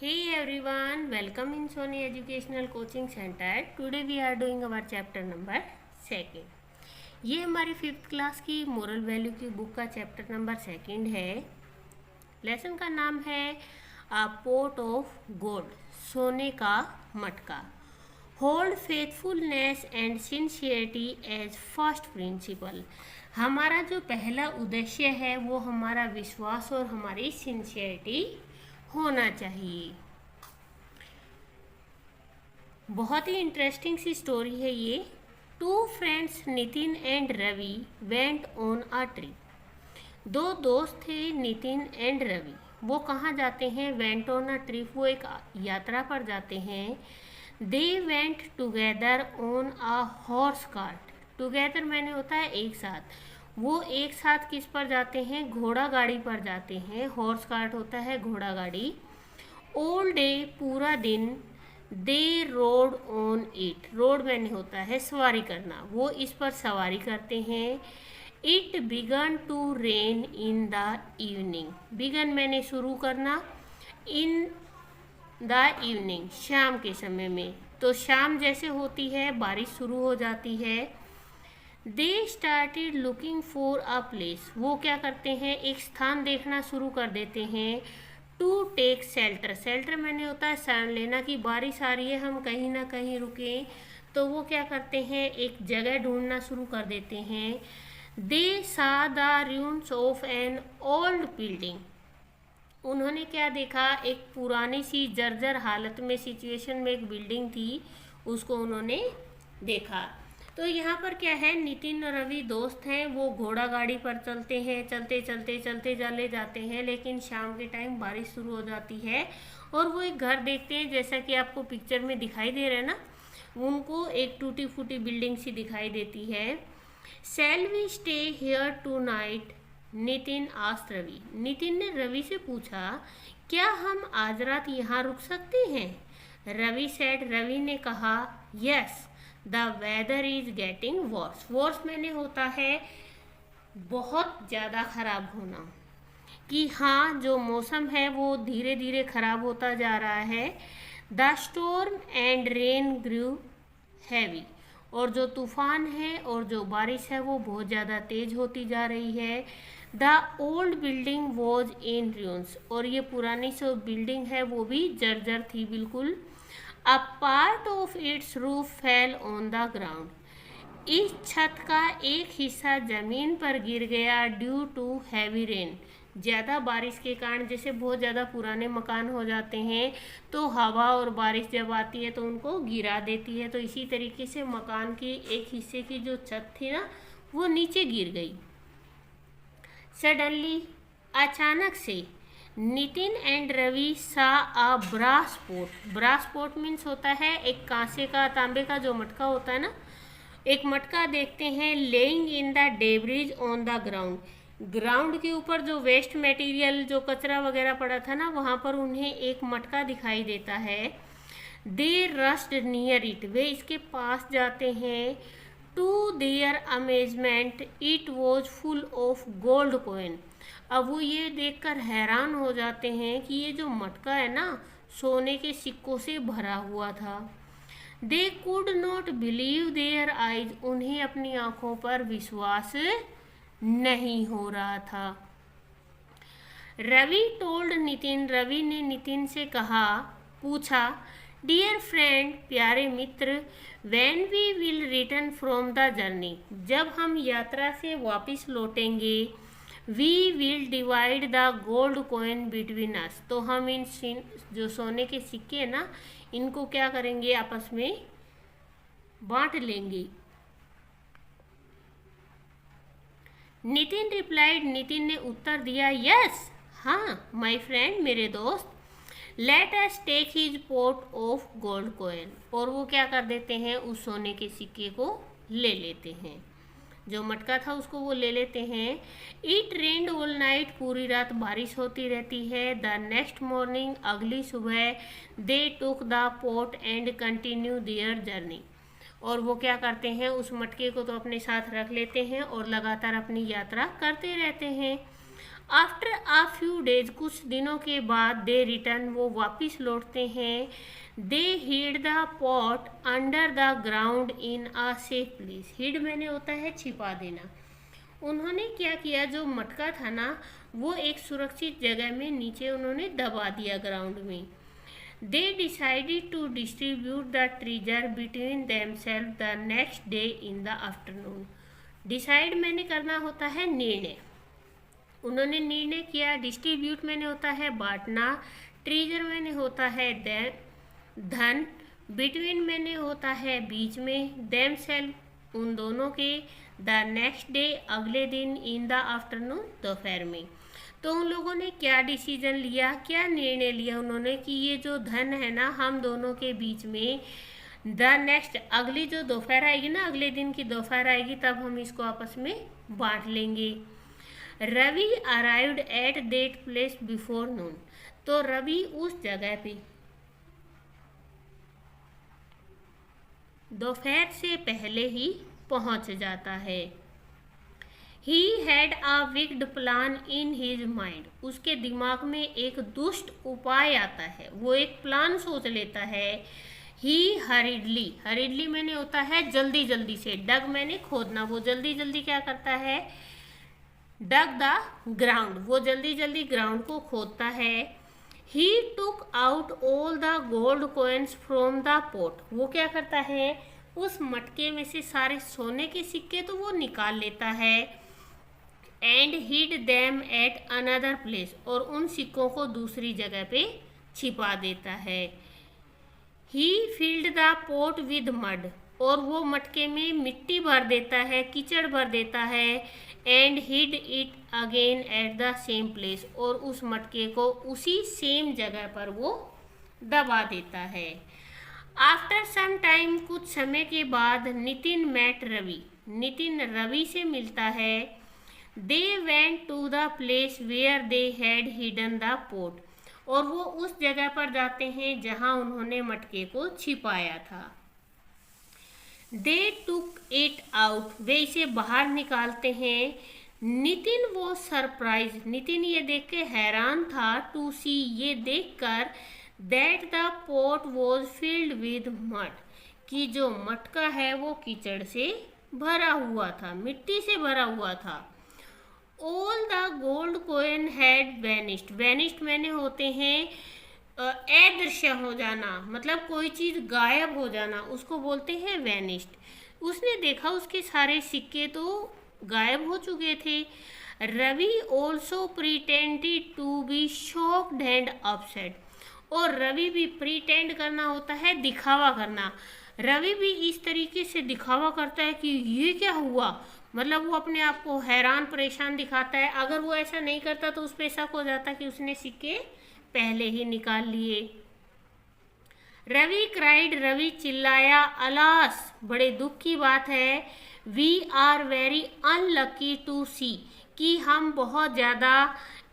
Hey everyone, welcome in Sony Educational Coaching Center. Today we are doing our chapter number 2. ये हमारी 5th class की moral value की book का chapter number 2 है। Lesson का नाम है अ पोट ऑफ गोल्ड, सोने का मटका। Hold faithfulness and sincerity as first principle. हमारा जो पहला उद्देश्य है वो हमारा विश्वास और हमारी सिंसियरिटी होना चाहिए। बहुत ही इंटरेस्टिंग सी स्टोरी है ये। 2 friends Nitin and Ravi went on a trip. 2 दोस्त थे नितिन एंड रवि। वो कहाँ जाते हैं? वेंट ऑन अ ट्रिप, वो एक यात्रा पर जाते हैं। They went together on a horse cart. Together मैंने होता है एक साथ। वो एक साथ किस पर जाते हैं? घोड़ा गाड़ी पर जाते हैं। हॉर्स कार्ट होता है घोड़ा गाड़ी। ऑल डे, पूरा दिन। दे रोड ऑन इट, रोड मैंने होता है सवारी करना, वो इस पर सवारी करते हैं। It began to rain in the evening. Began मैंने शुरू करना, इन द इवनिंग शाम के समय में। तो शाम जैसे होती है बारिश शुरू हो जाती है। They started looking for a place, वो क्या करते हैं? एक स्थान देखना शुरू कर देते हैं। टू टेक शेल्टर, शेल्टर मैंने होता है शरण लेना, कि बारिश आ रही है हम कहीं ना कहीं रुके, तो वो क्या करते हैं? एक जगह ढूंढना शुरू कर देते हैं। दे सा the ruins of an old building, उन्होंने क्या देखा? एक पुरानी सी जर्जर हालत में सिचुएशन में एक बिल्डिंग थी, उसको उन्होंने देखा। तो यहाँ पर क्या है? नितिन और रवि दोस्त हैं, वो घोड़ा गाड़ी पर चलते हैं, चलते चलते चलते चले जाते हैं, लेकिन शाम के टाइम बारिश शुरू हो जाती है और वो एक घर देखते हैं, जैसा कि आपको पिक्चर में दिखाई दे रहा है ना, उनको एक टूटी फूटी बिल्डिंग सी दिखाई देती है। Shall we stay here tonight, Nitin asked Ravi. Nitin ने रवि से पूछा, क्या हम आज रात यहाँ रुक सकते हैं? रवि सेड, रवि ने कहा, yes the weather is getting worse. Worse मैंने होता है बहुत ज़्यादा खराब होना, कि हाँ जो मौसम है वो धीरे धीरे खराब होता जा रहा है। The storm and rain grew heavy, और जो तूफान है और जो बारिश है वो बहुत ज़्यादा तेज होती जा रही है। The old building was in ruins, और ये पुरानी जो बिल्डिंग है वो भी जर्जर थी बिल्कुल। A part of its roof fell on the ground, इस छत का एक हिस्सा जमीन पर गिर गया। ड्यू टू हैवी रेन, ज़्यादा बारिश के कारण, जैसे बहुत ज़्यादा पुराने मकान हो जाते हैं तो हवा और बारिश जब आती है तो उनको गिरा देती है, तो इसी तरीके से मकान की एक हिस्से की जो छत थी ना वो नीचे गिर गई। सडनली, अचानक से, Nitin and Ravi saw a brass pot. Brass pot means होता है एक कांसे का, तांबे का जो मटका होता है ना, एक मटका देखते हैं। Laying in the debris on the ground, ground के ऊपर जो वेस्ट मटेरियल, जो कचरा वगैरह पड़ा था ना, वहाँ पर उन्हें एक मटका दिखाई देता है। दे रस्ड नियर इट, वे इसके पास जाते हैं। To their amazement it was full of gold coin, अब वो ये देखकर हैरान हो जाते हैं कि ये जो मटका है ना सोने के सिक्कों से भरा हुआ था। They could not believe their eyes, उन्हें अपनी आंखों पर विश्वास नहीं हो रहा था। रवि टोल्ड नितिन, रवि ने नितिन से कहा, पूछा, डियर फ्रेंड, प्यारे मित्र, when we will return from the journey, जब हम यात्रा से वापस लौटेंगे। We will divide the gold coin between us, तो हम इन जो सोने के सिक्के हैं ना इनको क्या करेंगे? आपस में बांट लेंगे। नितिन रिप्लाइड, नितिन ने उत्तर दिया, यस हाँ माय फ्रेंड, मेरे दोस्त। Let us take his pot of gold coin, और वो क्या कर देते हैं? उस सोने के सिक्के को ले लेते हैं, जो मटका था उसको वो ले लेते हैं। इट रेन्ड ऑल नाइट, पूरी रात बारिश होती रहती है। द नेक्स्ट मॉर्निंग, अगली सुबह, they took the pot and continue their journey, और वो क्या करते हैं? उस मटके को तो अपने साथ रख लेते हैं और लगातार अपनी यात्रा करते रहते हैं। आफ्टर अ फ्यू डेज, कुछ दिनों के बाद, दे रिटर्न, वो वापस लौटते हैं। They hid the pot under the ground in a safe place. Hid मैंने होता है छिपा देना। उन्होंने क्या किया, जो मटका था ना वो एक सुरक्षित जगह में नीचे उन्होंने दबा दिया ग्राउंड में। They decided to distribute the treasure between themselves the next day in the afternoon. Decide मैंने करना होता है निर्णय। उन्होंने निर्णय किया। डिस्ट्रीब्यूट मैंने होता है बांटना। ट्रेजर मैंने होता है धन। बिटवीन मैंने होता है बीच में। देमसेल्फ उन दोनों के। द नेक्स्ट डे अगले दिन। इन द आफ्टरनून दोपहर में। तो उन लोगों ने क्या डिसीजन लिया, क्या निर्णय लिया उन्होंने कि ये जो धन है ना हम दोनों के बीच में, द नेक्स्ट अगली जो दोपहर आएगी ना, अगले दिन की दोपहर आएगी तब हम इसको आपस में बांट लेंगे। Ravi arrived at that place before noon. तो रवि उस जगह पे दोपहर से पहले ही पहुंच जाता है। He had a wicked plan in his mind. उसके दिमाग में एक दुष्ट उपाय आता है, वो एक प्लान सोच लेता है। He hurriedly मैंने होता है जल्दी जल्दी से। डग मैंने खोदना, वो जल्दी जल्दी क्या करता है, डग द ग्राउंड, वो जल्दी जल्दी ग्राउंड को खोदता है। He took out all the gold coins from the pot. वो क्या करता है, उस मटके में से सारे सोने के सिक्के तो वो निकाल लेता है। And hid them at another place, और उन सिक्कों को दूसरी जगह पे छिपा देता है। He filled the pot with mud, और वो मटके में मिट्टी भर देता है, कीचड़ भर देता है। And hid it again at the same place, और उस मटके को उसी सेम जगह पर वो दबा देता है। आफ्टर सम टाइम, कुछ समय के बाद, नितिन मेट रवि, नितिन रवि से मिलता है। They went to the place where they had hidden the pot, और वो उस जगह पर जाते हैं जहां उन्होंने मटके को छिपाया था। दे टुक इट आउट, वे इसे बाहर निकालते हैं। नितिन वो सरप्राइज, नितिन ये देख के हैरान था। टू सी, ये देखकर, that the pot was filled with mud, कि जो मटका है वो कीचड़ से भरा हुआ था, मिट्टी से भरा हुआ था। All the gold coin had vanished, vanished मैंने होते हैं अदृश्य हो जाना, मतलब कोई चीज़ गायब हो जाना, उसको बोलते हैं वैनिश्ड। उसने देखा उसके सारे सिक्के तो गायब हो चुके थे। Ravi also pretended to be shocked and upset, और रवि भी प्रिटेंड करना होता है दिखावा करना। रवि भी इस तरीके से दिखावा करता है कि ये क्या हुआ, मतलब वो अपने आप को हैरान परेशान दिखाता है। अगर वो ऐसा नहीं करता तो उस पे शक हो जाता कि उसने सिक्के पहले ही निकाल लिए। रवि क्राइड, रवि चिल्लाया, अलास, बड़े दुख की बात है। We are very unlucky to see, कि हम बहुत ज़्यादा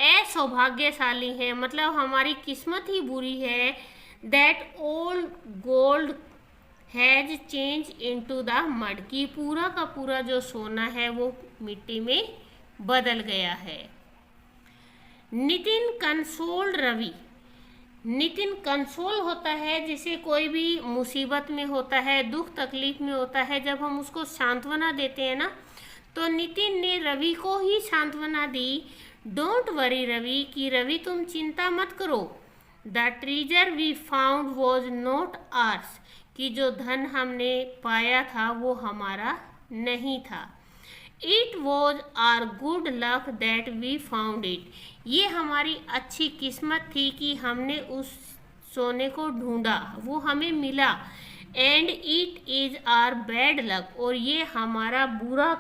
असौभाग्यशाली हैं, मतलब हमारी किस्मत ही बुरी है। That old gold has change into the mud, की पूरा का पूरा जो सोना है वो मिट्टी में बदल गया है। नितिन कंसोल्ड रवि, नितिन कंसोल होता है जैसे कोई भी मुसीबत में होता है, दुख तकलीफ में होता है, जब हम उसको सांत्वना देते हैं ना, तो नितिन ने रवि को ही सांत्वना दी। डोंट वरी रवि, कि रवि तुम चिंता मत करो। The treasure we found was not ours, कि जो धन हमने पाया था वो हमारा नहीं था। It was our good luck that we found it, ये हमारी अच्छी किस्मत थी कि हमने उस सोने को ढूंढा, वो हमें मिला। And it is our bad luck, और ये हमारा बुरा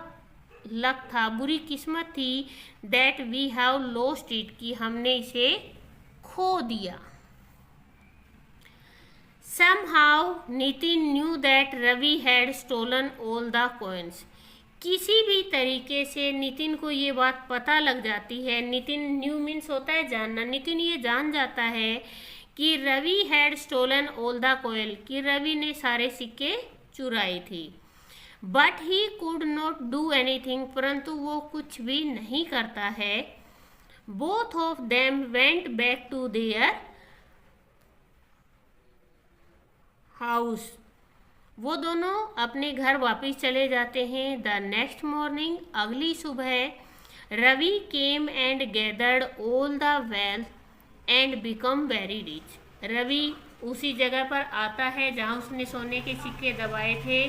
लक था, बुरी किस्मत थी। That we have lost it, कि हमने इसे खो दिया। Somehow Nitin knew that Ravi had stolen all the coins, किसी भी तरीके से नितिन को ये बात पता लग जाती है। नितिन न्यू मीन्स होता है जानना, नितिन ये जान जाता है कि Ravi had stolen all the coin, कि रवि ने सारे सिक्के चुराए थे। But he could not do anything, परंतु वो कुछ भी नहीं करता है। Both of them went back to their house. वो दोनों अपने घर वापस चले जाते हैं। द नेक्स्ट मॉर्निंग, अगली सुबह, Ravi came and gathered all the wealth and become very rich. Ravi उसी जगह पर आता है जहाँ उसने सोने के सिक्के दबाए थे,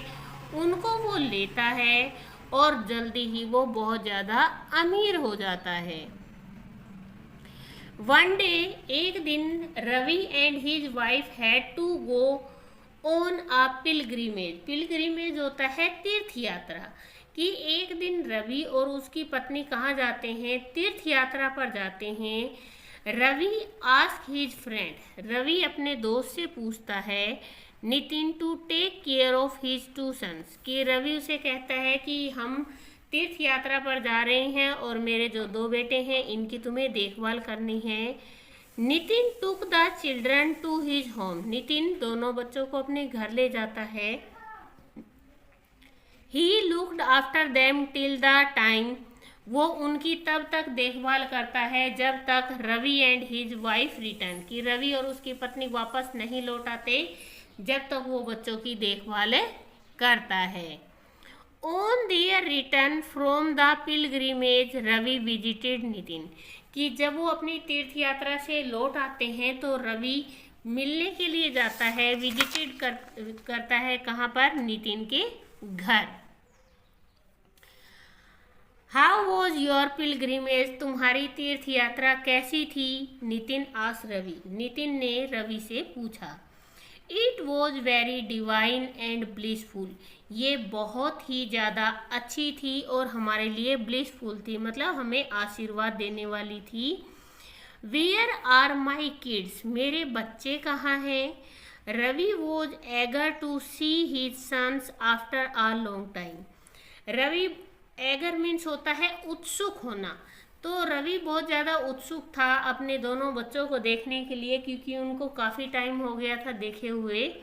उनको वो लेता है और जल्दी ही वो बहुत ज़्यादा अमीर हो जाता है। वन डे, एक दिन, Ravi and his wife had to go on a pilgrimage. Pilgrimage होता है तीर्थ यात्रा। कि एक दिन रवि और उसकी पत्नी कहाँ जाते हैं? तीर्थ यात्रा पर जाते हैं। Ravi ask his friend, Ravi अपने दोस्त से पूछता है, Nitin to take care of his two sons. कि रवि उसे कहता है कि हम तीर्थ यात्रा पर जा रहे हैं और मेरे जो दो बेटे हैं इनकी तुम्हें देखभाल करनी है। Nitin took the children to his home. Nitin दोनों बच्चों को अपने घर ले जाता है। He looked after them till the time. वो उनकी तब तक देखभाल करता है जब तक Ravi and his wife return. कि रवि और उसकी पत्नी वापस नहीं लौट आते जब तक वो बच्चों की देखभाल करता है। On their return from the pilgrimage, Ravi visited Nitin. कि जब वो अपनी तीर्थ यात्रा से लौट आते हैं तो रवि मिलने के लिए जाता है, विजिटेड करता है कहाँ पर? नितिन के घर। How was your pilgrimage? तुम्हारी तीर्थ यात्रा कैसी थी? नितिन आस्क्ड रवि। नितिन ने रवि से पूछा। It was very divine and blissful. ये बहुत ही ज़्यादा अच्छी थी और हमारे लिए ब्लिसफुल थी, मतलब हमें आशीर्वाद देने वाली थी। Where are my kids? मेरे बच्चे कहाँ हैं? Ravi was eager to see his sons after a long time. Ravi, eager means होता है उत्सुक होना। तो रवि बहुत ज़्यादा उत्सुक था अपने दोनों बच्चों को देखने के लिए, क्योंकि उनको काफ़ी टाइम हो गया था देखे हुए।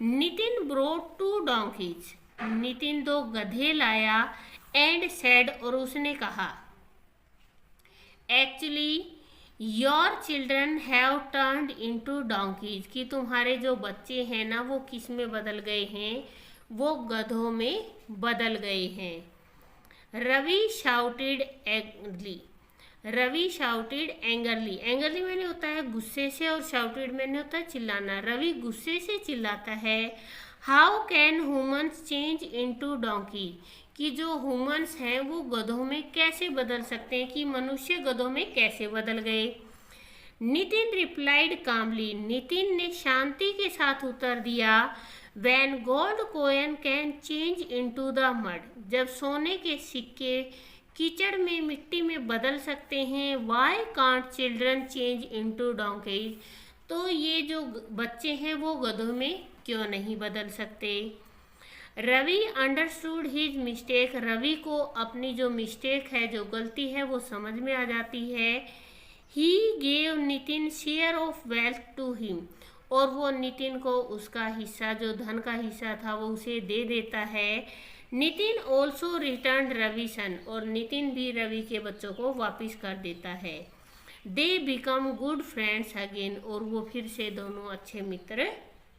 Nitin brought two donkeys. Nitin दो गधे लाया। एंड सेड, और उसने कहा, actually your children have turned into donkeys. कि तुम्हारे जो बच्चे हैं ना वो किस में बदल गए हैं? वो गधों में बदल गए हैं। Ravi shouted angrily. Ravi shouted angrily. Angrily मैंने होता है गुस्से से और शाउटेड मैंने होता है चिल्लाना। रवि गुस्से से चिल्लाता है, how can humans change into donkey? कि जो ह्यूमन्स हैं वो गधों में कैसे बदल सकते हैं? कि मनुष्य गधों में कैसे बदल गए? नितिन रिप्लाइड कामली। नितिन ने शांति के साथ उत्तर दिया, When gold coin can change into the mud। जब सोने के सिक्के कीचड़ में, मिट्टी में बदल सकते हैं, why can't children change into donkeys? तो ये जो बच्चे हैं वो गधों में क्यों नहीं बदल सकते? Ravi understood his mistake. Ravi को अपनी जो मिस्टेक है, जो गलती है, वो समझ में आ जाती है। He gave Nitin share of wealth to him. और वो नितिन को उसका हिस्सा, जो धन का हिस्सा था, वो उसे दे देता है। नितिन ऑल्सो रिटर्न रवि सन। और नितिन भी रवि के बच्चों को वापस कर देता है। They become good friends again. और वो फिर से दोनों अच्छे मित्र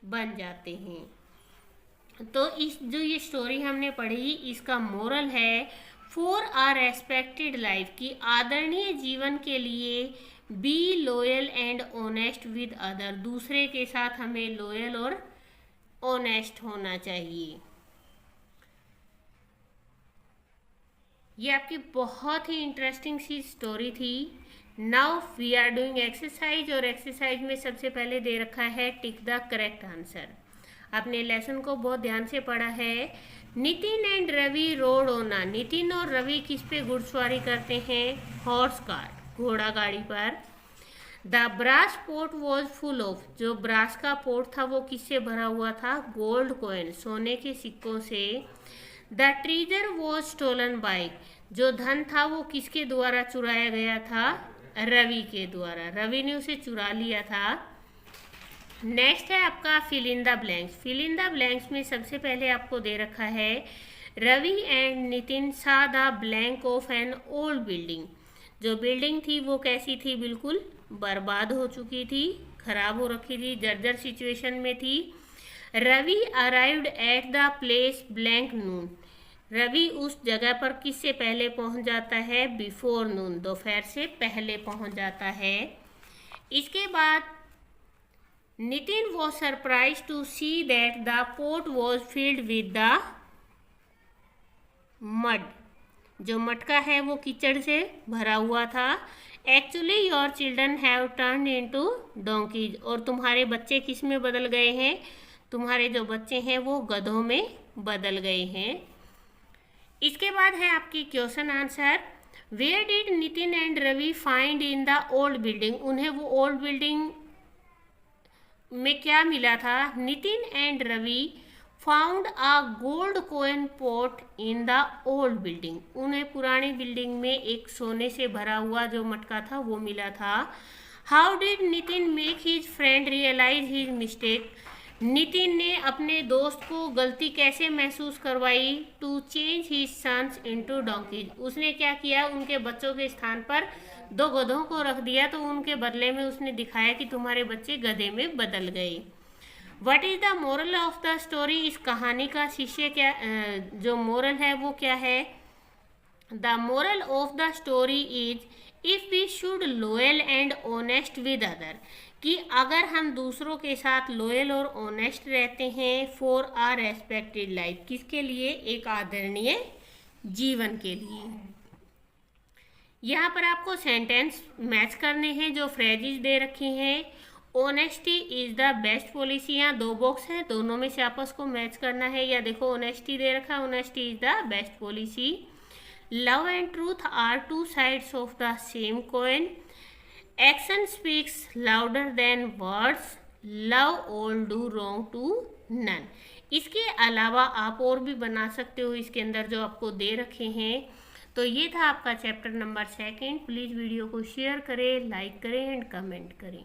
बन जाते हैं। तो इस जो ये स्टोरी हमने पढ़ी, इसका मोरल है, फॉर आ रेस्पेक्टेड लाइफ। की आदरणीय जीवन के लिए be loyal and honest with other. दूसरे के साथ हमें लॉयल और ऑनेस्ट होना चाहिए। ये आपकी बहुत ही इंटरेस्टिंग सी स्टोरी थी। Now we are doing exercise. और एक्सरसाइज में सबसे पहले दे रखा है टिक द करेक्ट आंसर। आपने लेसन को बहुत ध्यान से पढ़ा है। नितिन एंड रवि रोड ओना। नितिन और रवि किस पे घुड़सवारी करते हैं? हॉर्स कार, घोड़ा गाड़ी पर। The brass pot was full of. जो ब्रास का पोट था वो किससे भरा हुआ था? गोल्ड कॉइन, सोने के सिक्कों से। The treasure was stolen by. जो धन था वो किसके द्वारा चुराया गया था? रवि के द्वारा। रवि ने उसे चुरा लिया था। नेक्स्ट है आपका fill in the blanks. Fill in the blanks में सबसे पहले आपको दे रखा है, रवि एंड नितिन सा the blank of an old building. जो बिल्डिंग थी वो कैसी थी, बिल्कुल बर्बाद हो चुकी थी, खराब हो रखी थी, जर्जर सिचुएशन में थी। Ravi arrived at the place blank noon. Ravi उस जगह पर किससे पहले पहुंच जाता है, बिफोर नून, दोपहर से पहले पहुंच जाता है। इसके बाद Nitin was surprise to see that the pot was filled with the mud. जो मटका है वो कीचड़ से भरा हुआ था। Actually your children have turn into donkeys. और तुम्हारे बच्चे किस में बदल गए हैं, तुम्हारे जो बच्चे हैं वो गधों में बदल गए हैं। इसके बाद है आपकी question answer. Where did Nitin and Ravi find in the old building. उन्हें वो ओल्ड बिल्डिंग में क्या मिला था। Nitin and Ravi found a gold coin pot in the old building. उन्हें पुरानी बिल्डिंग में एक सोने से भरा हुआ जो मटका था वो मिला था। How did Nitin make his friend realise his mistake. Nitin ने अपने दोस्त को गलती कैसे महसूस करवाई। To change his sons into donkeys. उसने क्या किया, उनके बच्चों के स्थान पर दो गधों को रख दिया, तो उनके बदले में उसने दिखाया कि तुम्हारे बच्चे गधे में बदल गए। What is the moral of the story. इस कहानी का शिष्य क्या, जो मोरल है वो क्या है। The moral of the story is if we should loyal and honest with other. कि अगर हम दूसरों के साथ लॉयल और ऑनेस्ट रहते हैं फॉर आ रेस्पेक्टेड लाइफ। किसके लिए, एक आदरणीय जीवन के लिए। यहाँ पर आपको सेंटेंस मैच करने हैं, जो फ्रेजेस दे रखे हैं। Honesty is the best policy. यहाँ दो बॉक्स हैं, दोनों में से आपस को मैच करना है। या देखो ऑनेस्टी दे रखा है, honesty is the best policy. Love and truth are two sides of the same coin. Action speaks louder than words. Love all do wrong to none. इसके अलावा आप और भी बना सकते हो इसके अंदर जो आपको दे रखे हैं। तो ये था आपका चैप्टर नंबर 2। प्लीज़ वीडियो को शेयर करें, लाइक करें एंड कमेंट करें।